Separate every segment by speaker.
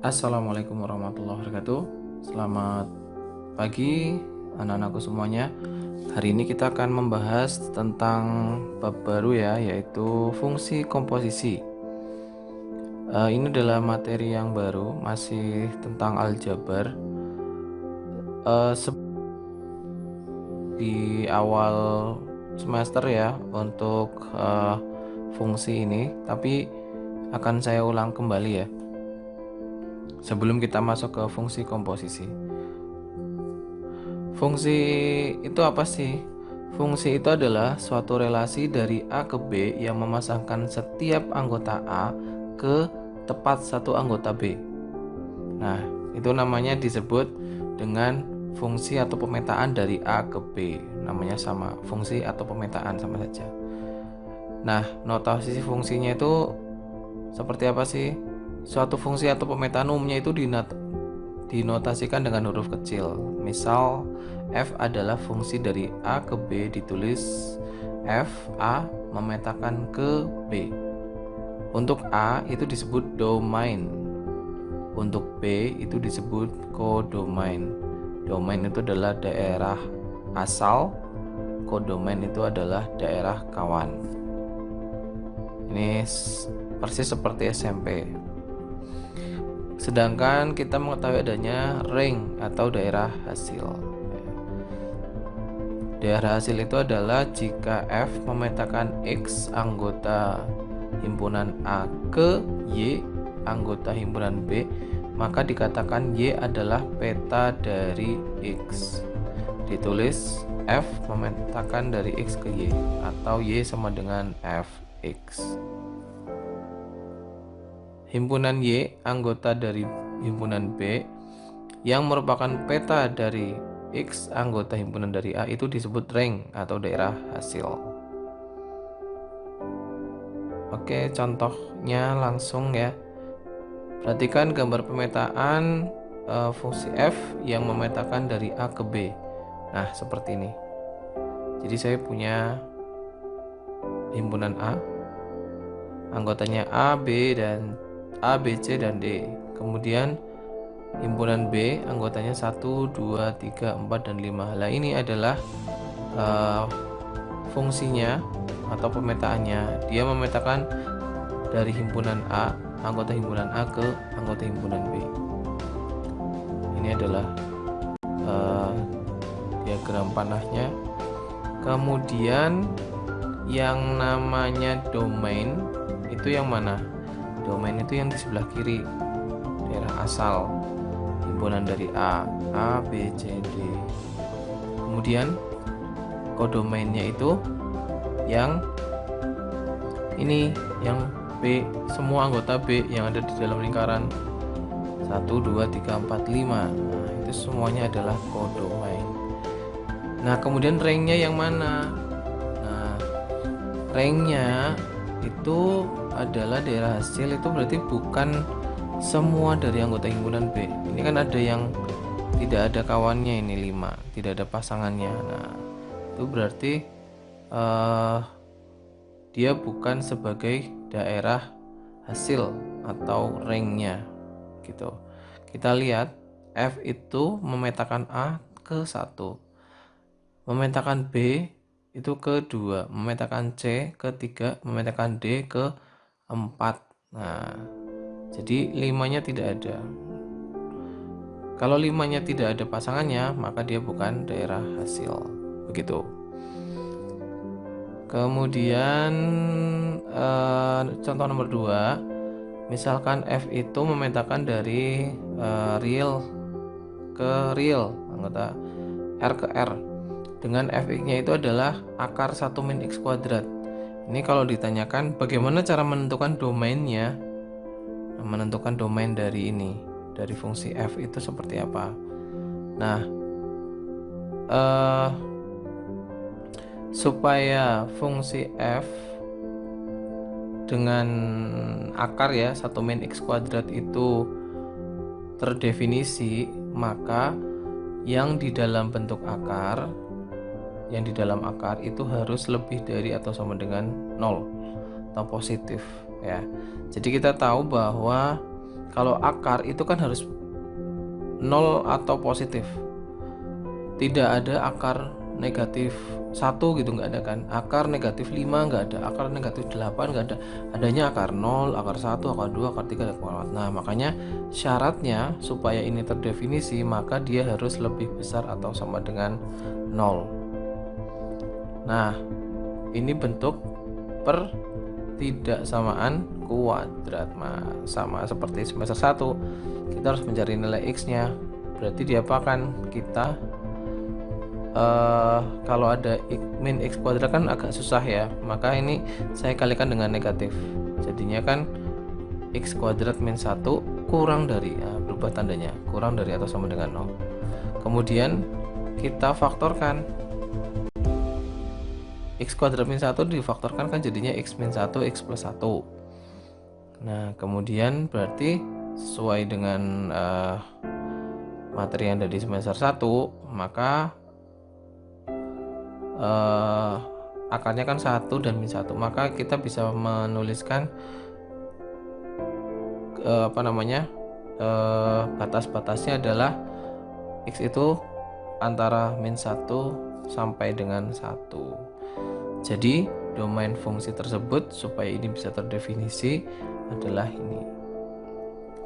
Speaker 1: Assalamualaikum warahmatullahi wabarakatuh. Selamat pagi anak-anakku semuanya. Hari ini kita akan membahas tentang bab baru ya, yaitu fungsi komposisi. Ini adalah materi yang baru, masih tentang aljabar. Di awal semester ya untuk fungsi ini, tapi akan saya ulang kembali ya sebelum kita masuk ke fungsi komposisi. Fungsi itu apa sih? Fungsi itu adalah suatu relasi dari A ke B yang memasangkan setiap anggota A ke tepat satu anggota B. Nah, itu namanya disebut dengan fungsi atau pemetaan dari A ke B. Namanya sama, fungsi atau pemetaan sama saja. Nah, notasi fungsinya itu seperti apa sih? Suatu fungsi atau pemetaan umumnya itu dinotasikan dengan huruf kecil. Misal f adalah fungsi dari A ke B ditulis f A memetakan ke B. Untuk A itu disebut domain. Untuk B itu disebut kodomain. Domain itu adalah daerah asal, kodomain itu adalah daerah kawan. Ini persis seperti SMP. Sedangkan kita mengetahui adanya ring atau daerah hasil. Daerah hasil itu adalah jika F memetakan X anggota himpunan A ke Y anggota himpunan B, maka dikatakan Y adalah peta dari X. Ditulis F memetakan dari X ke Y atau Y sama dengan Fx. Himpunan Y anggota dari himpunan B yang merupakan peta dari X anggota himpunan dari A itu disebut ring atau daerah hasil. Oke, contohnya langsung ya. Perhatikan gambar pemetaan fungsi F yang memetakan dari A ke B. Nah, seperti ini. Jadi saya punya himpunan A, anggotanya A, B, C, dan D. Kemudian himpunan B anggotanya 1, 2, 3, 4, dan 5. Nah, ini adalah fungsinya atau pemetaannya. Dia memetakan dari himpunan A, anggota himpunan A ke anggota himpunan B. Ini adalah diagram panahnya. Kemudian yang namanya domain itu yang mana? Domain itu yang di sebelah kiri, daerah asal himpunan dari A, B, C, D. Kemudian kodomainnya itu yang ini, yang B, semua anggota B yang ada di dalam lingkaran 1, 2, 3, 4, 5. Nah, itu semuanya adalah kodomain. Nah, kemudian ringnya yang mana? Nah, ringnya itu adalah daerah hasil, itu berarti bukan semua dari anggota himpunan B. Ini kan ada yang tidak ada kawannya, ini 5, tidak ada pasangannya. Nah, itu berarti dia bukan sebagai daerah hasil atau ringnya gitu. Kita lihat F itu memetakan A ke 1, memetakan B itu ke 2, memetakan C ke 3, memetakan D ke 4. Nah, jadi 5-nya tidak ada. Kalau 5-nya tidak ada pasangannya, maka dia bukan daerah hasil. Begitu. Kemudian contoh nomor 2, misalkan F itu memetakan dari real ke real, anggota R ke R, dengan fx-nya itu adalah akar 1 min x kuadrat. Ini kalau ditanyakan bagaimana cara menentukan domainnya, menentukan domain dari ini, dari fungsi f itu seperti apa. Nah, supaya fungsi f dengan akar ya 1 min x kuadrat itu terdefinisi, maka yang di dalam bentuk akar, yang di dalam akar itu harus lebih dari atau sama dengan 0 atau positif ya. Jadi kita tahu bahwa Kalau akar itu kan harus 0 atau positif. Tidak ada akar negatif 1 gitu, nggak ada kan. Akar negatif 5 nggak ada, akar negatif 8 nggak ada. Adanya akar 0, akar 1, akar 2, akar 3, akar 4. Nah, makanya syaratnya supaya ini terdefinisi maka dia harus lebih besar atau sama dengan 0. Nah, ini bentuk pertidaksamaan kuadrat. Sama seperti semester 1, kita harus mencari nilai x-nya. Berarti diapakan? Kita kalau ada min x kuadrat kan agak susah ya, maka ini saya kalikan dengan negatif. Jadinya kan x kuadrat min 1 kurang dari, berubah tandanya, kurang dari atau sama dengan 0. Kemudian kita faktorkan. X kuadrat min 1 difaktorkan kan jadinya x min 1 x plus 1. Nah, kemudian berarti sesuai dengan materi yang ada di semester 1, maka akarnya kan 1 dan min 1, maka kita bisa menuliskan batas-batasnya adalah x itu antara min 1 sampai dengan 1. Jadi domain fungsi tersebut supaya ini bisa terdefinisi adalah ini,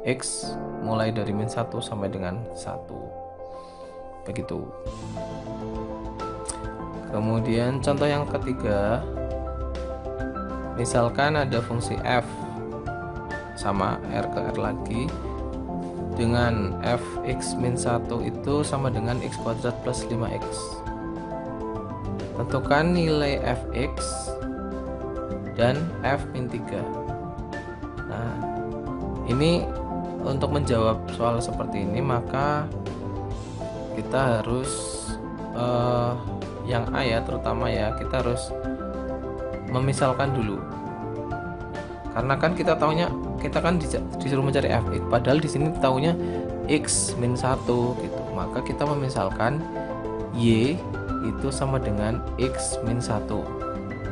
Speaker 1: x mulai dari min 1 sampai dengan 1, begitu. Kemudian contoh yang ketiga, misalkan ada fungsi f sama r ke r lagi dengan fx min 1 itu sama dengan x kuadrat plus 5x. Tentukan nilai fx dan f min 3. Nah, ini untuk menjawab soal seperti ini maka kita harus yang A ya, terutama ya, kita harus memisalkan dulu. Karena kan kita taunya, kita kan disuruh mencari fx, padahal di sini taunya x min 1 gitu. Maka kita memisalkan y itu sama dengan x min 1.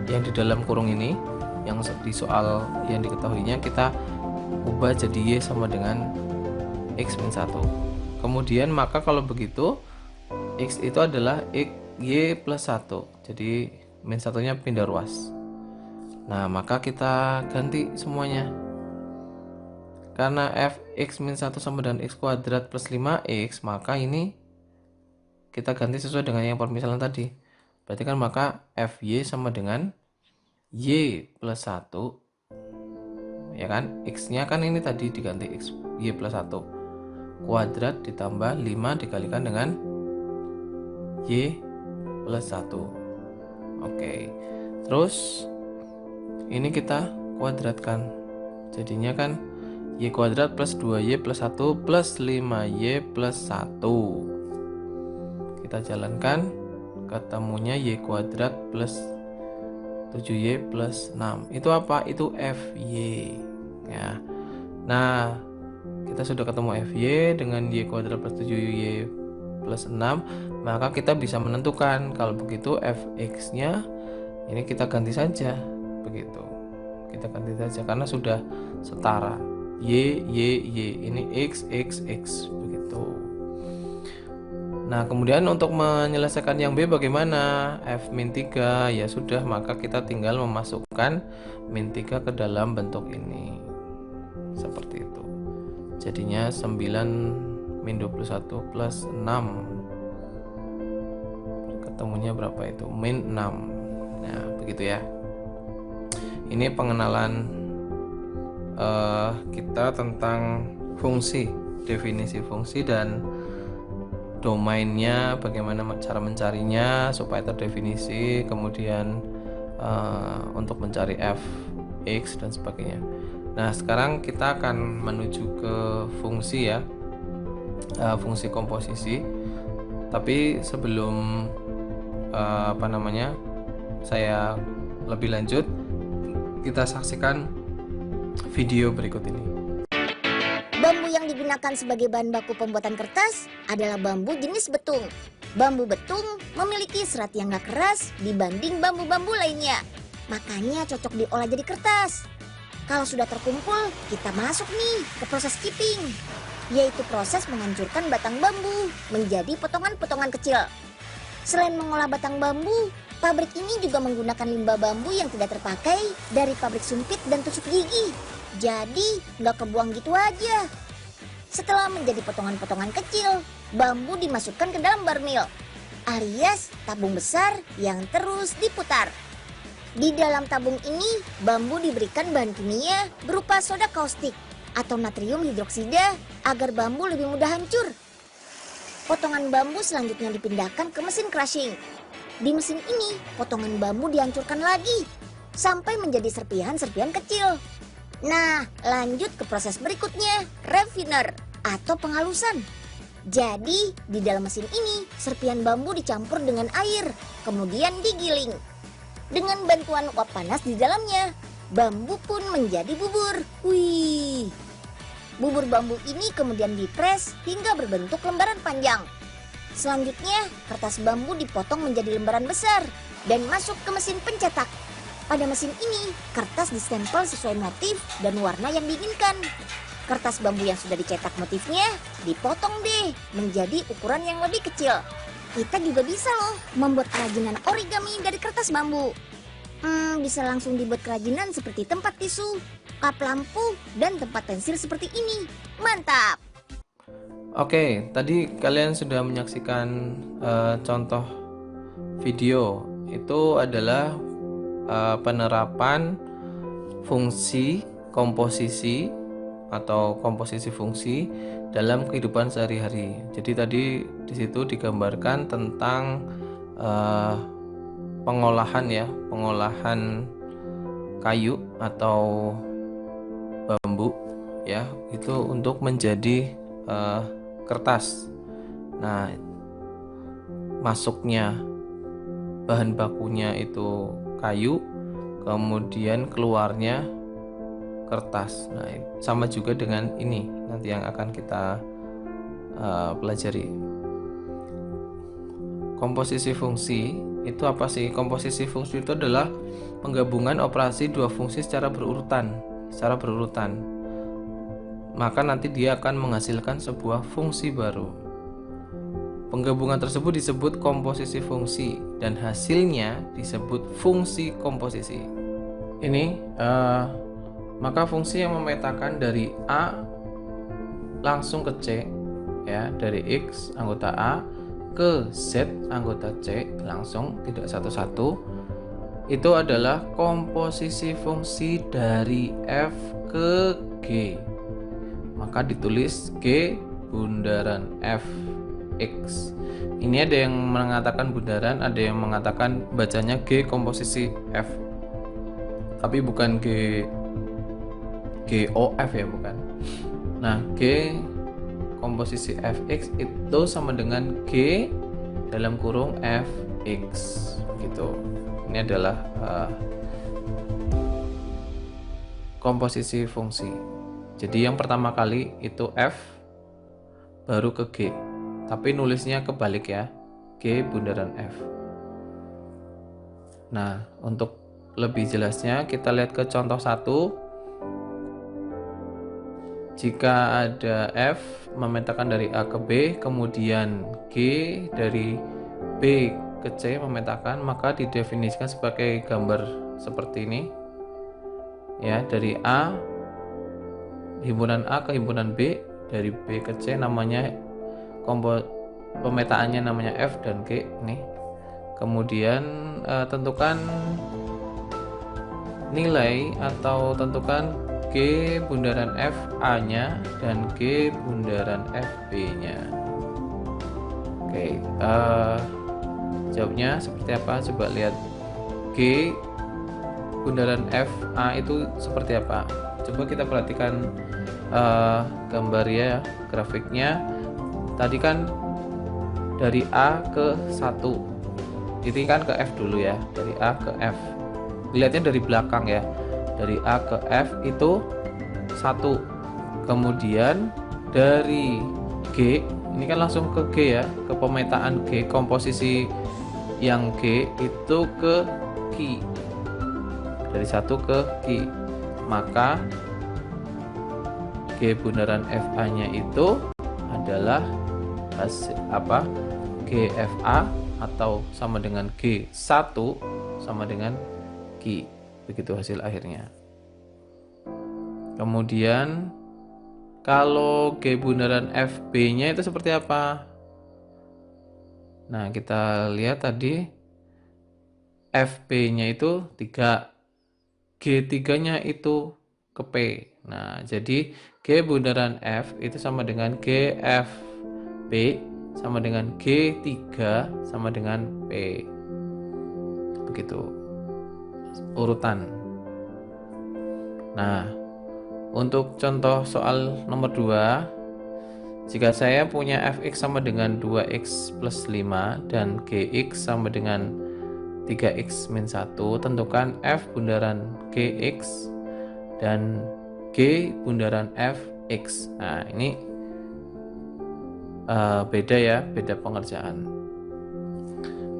Speaker 1: Yang di dalam kurung ini, yang di soal yang diketahuinya kita ubah jadi y sama dengan x min 1. Kemudian maka kalau begitu x itu adalah y plus 1, jadi min 1-nya pindah ruas. Nah, maka kita ganti semuanya. Karena fx min 1 sama dengan x kuadrat plus 5x, maka ini kita ganti sesuai dengan yang permisalan tadi. Berarti kan maka fy sama dengan y plus 1, ya kan, x-nya kan ini tadi diganti x y plus 1 kuadrat ditambah 5 dikalikan dengan y plus 1. Oke. Terus ini kita kuadratkan. Jadinya kan y kuadrat plus 2y plus 1 plus 5y plus 1. Kita jalankan, ketemunya y kuadrat plus 7y plus 6. Itu apa? Itu fy ya. Nah, kita sudah ketemu fy dengan y kuadrat plus 7y plus 6, maka kita bisa menentukan. Kalau begitu fx-nya ini kita ganti saja, begitu. Kita ganti saja karena sudah setara. Y, ini x, begitu. Nah, kemudian untuk menyelesaikan yang B bagaimana? F min 3, ya sudah, maka kita tinggal memasukkan min 3 ke dalam bentuk ini. Seperti itu. Jadinya 9 min 21 plus 6. Ketemunya berapa itu? Min 6. Nah, begitu ya. Ini pengenalan kita tentang fungsi, definisi fungsi dan domainnya, bagaimana cara mencarinya supaya terdefinisi, kemudian untuk mencari f, x dan sebagainya. Nah, sekarang kita akan menuju ke fungsi ya, fungsi komposisi. Tapi sebelum saya lebih lanjut, kita saksikan video berikut ini.
Speaker 2: Bambu yang digunakan sebagai bahan baku pembuatan kertas adalah bambu jenis betung. Bambu betung memiliki serat yang gak keras dibanding bambu-bambu lainnya. Makanya cocok diolah jadi kertas. Kalau sudah terkumpul, kita masuk nih ke proses chipping, yaitu proses menghancurkan batang bambu menjadi potongan-potongan kecil. Selain mengolah batang bambu, pabrik ini juga menggunakan limbah bambu yang tidak terpakai dari pabrik sumpit dan tusuk gigi. Jadi, nggak kebuang gitu aja. Setelah menjadi potongan-potongan kecil, bambu dimasukkan ke dalam barmil, alias tabung besar yang terus diputar. Di dalam tabung ini, bambu diberikan bahan kimia berupa soda kaustik atau natrium hidroksida agar bambu lebih mudah hancur. Potongan bambu selanjutnya dipindahkan ke mesin crushing. Di mesin ini, potongan bambu dihancurkan lagi sampai menjadi serpihan-serpihan kecil. Nah, lanjut ke proses berikutnya, refiner atau penghalusan. Jadi, di dalam mesin ini, serpihan bambu dicampur dengan air, kemudian digiling. Dengan bantuan uap panas di dalamnya, bambu pun menjadi bubur. Wih! Bubur bambu ini kemudian dipres hingga berbentuk lembaran panjang. Selanjutnya, kertas bambu dipotong menjadi lembaran besar dan masuk ke mesin pencetak. Pada mesin ini, kertas distempel sesuai motif dan warna yang diinginkan. Kertas bambu yang sudah dicetak motifnya dipotong deh menjadi ukuran yang lebih kecil. Kita juga bisa loh membuat kerajinan origami dari kertas bambu. Bisa langsung dibuat kerajinan seperti tempat tisu, kap lampu, dan tempat pensil seperti ini. Mantap!
Speaker 1: Oke, tadi kalian sudah menyaksikan contoh video. Itu adalah penerapan fungsi komposisi atau komposisi fungsi dalam kehidupan sehari-hari. Jadi tadi di situ digambarkan tentang pengolahan kayu atau bambu ya, itu untuk menjadi kertas. Nah, masuknya bahan bakunya itu kayu, kemudian keluarnya kertas. Nah, sama juga dengan ini nanti yang akan kita pelajari. Komposisi fungsi itu apa sih? Komposisi fungsi itu adalah penggabungan operasi dua fungsi secara berurutan. Maka nanti dia akan menghasilkan sebuah fungsi baru. Penggabungan tersebut disebut komposisi fungsi dan hasilnya disebut fungsi komposisi. Ini maka fungsi yang memetakan dari A langsung ke C ya, dari X anggota A ke Z anggota C langsung, tidak satu-satu, itu adalah komposisi fungsi dari F ke G. Maka ditulis G bundaran F X. Ini ada yang mengatakan bundaran, ada yang mengatakan bacanya G komposisi F. Tapi bukan GOF ya, bukan. Nah, G komposisi Fx itu sama dengan G dalam kurung Fx gitu. Ini adalah komposisi fungsi. Jadi yang pertama kali itu F baru ke G. Tapi nulisnya kebalik ya. G bundaran F. Nah, untuk lebih jelasnya kita lihat ke contoh 1. Jika ada F memetakan dari A ke B, kemudian G dari B ke C memetakan, maka didefinisikan sebagai gambar seperti ini. Ya, dari A himpunan A ke himpunan B, dari B ke C namanya pemetaannya namanya F dan G nih. Kemudian tentukan nilai atau tentukan G bundaran F A-nya dan G bundaran F B-nya. Oke, jawabnya seperti apa? Coba lihat. G bundaran F A itu seperti apa? Coba kita perhatikan gambar ya, grafiknya. Tadi kan dari A ke 1. Ini kan ke F dulu ya, dari A ke F. Lihatnya dari belakang ya. Dari A ke F itu 1. Kemudian dari G, ini kan langsung ke G ya, ke pemetaan G, komposisi yang G itu ke Q. Dari 1 ke Q. maka G bundaran FA-nya itu adalah GFA atau sama dengan G1 sama dengan Q. Begitu hasil akhirnya. Kemudian kalau G bundaran FB-nya itu seperti apa? Nah, kita lihat tadi FB-nya itu 3, G3-nya itu ke P. Nah, jadi G bundaran F itu sama dengan GFB sama dengan G3 sama dengan P. Begitu urutan. Nah, untuk contoh soal nomor 2, jika saya punya fx sama dengan 2x plus 5 dan gx sama dengan 3x min 1, tentukan f bundaran gx dan g bundaran fx. Nah, ini beda ya, beda pengerjaan.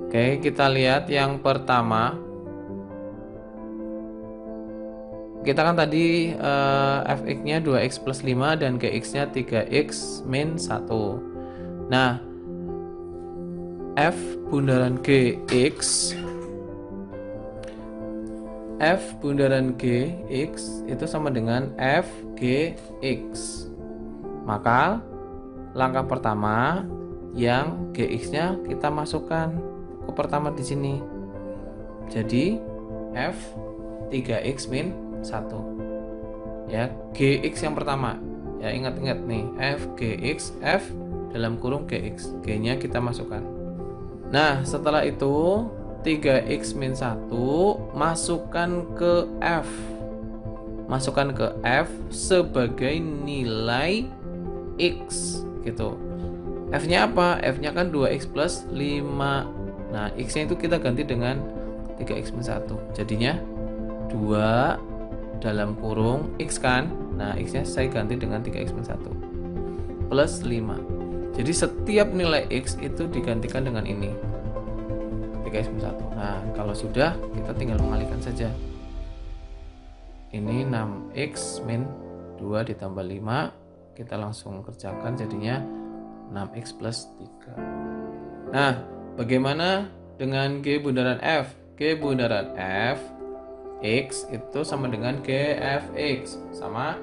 Speaker 1: Oke, kita lihat yang pertama. Kita kan tadi fx-nya 2x plus 5 dan gx-nya 3x min 1. Nah, f bundaran gx itu sama dengan f gx. Maka langkah pertama yang gx-nya kita masukkan ke pertama di sini. Jadi f 3x min 1 ya, gx yang pertama ya, ingat-ingat nih, f gx, f dalam kurung gx, g nya kita masukkan. Nah, setelah itu 3x min 1 masukkan ke f sebagai nilai x gitu. F nya apa? F nya kan 2x plus 5. Nah, x nya itu kita ganti dengan 3x min 1, jadinya 2 dalam kurung x kan. Nah, x nya saya ganti dengan 3x min 1 plus 5. Jadi setiap nilai x itu digantikan dengan ini 3x min 1. Nah, kalau sudah, kita tinggal mengalihkan saja. Ini 6x min 2 ditambah 5, kita langsung kerjakan, jadinya 6x plus 3. Nah, bagaimana dengan G bundaran F? G bundaran F X itu sama dengan GFX, sama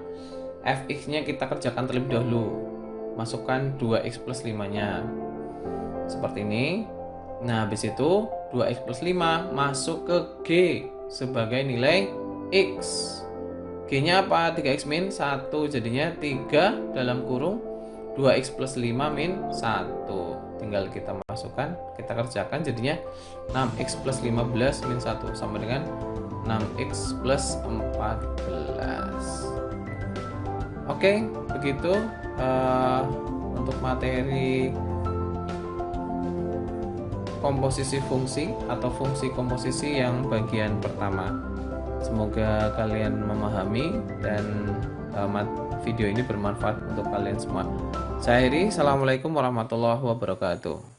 Speaker 1: Fx-nya kita kerjakan terlebih dahulu. Masukkan 2x plus 5-nya. Seperti ini. Nah, habis itu 2x plus 5 masuk ke G sebagai nilai X. G-nya apa? 3x min 1, jadinya 3 dalam kurung 2x plus 5 min 1. Tinggal kita masukkan, kita kerjakan, jadinya 6x plus 15 min 1 sama dengan 6x plus 14. Oke, begitu untuk materi komposisi fungsi atau fungsi komposisi yang bagian pertama. Semoga kalian memahami dan video ini bermanfaat untuk kalian semua. Saya Heri, assalamualaikum warahmatullahi wabarakatuh.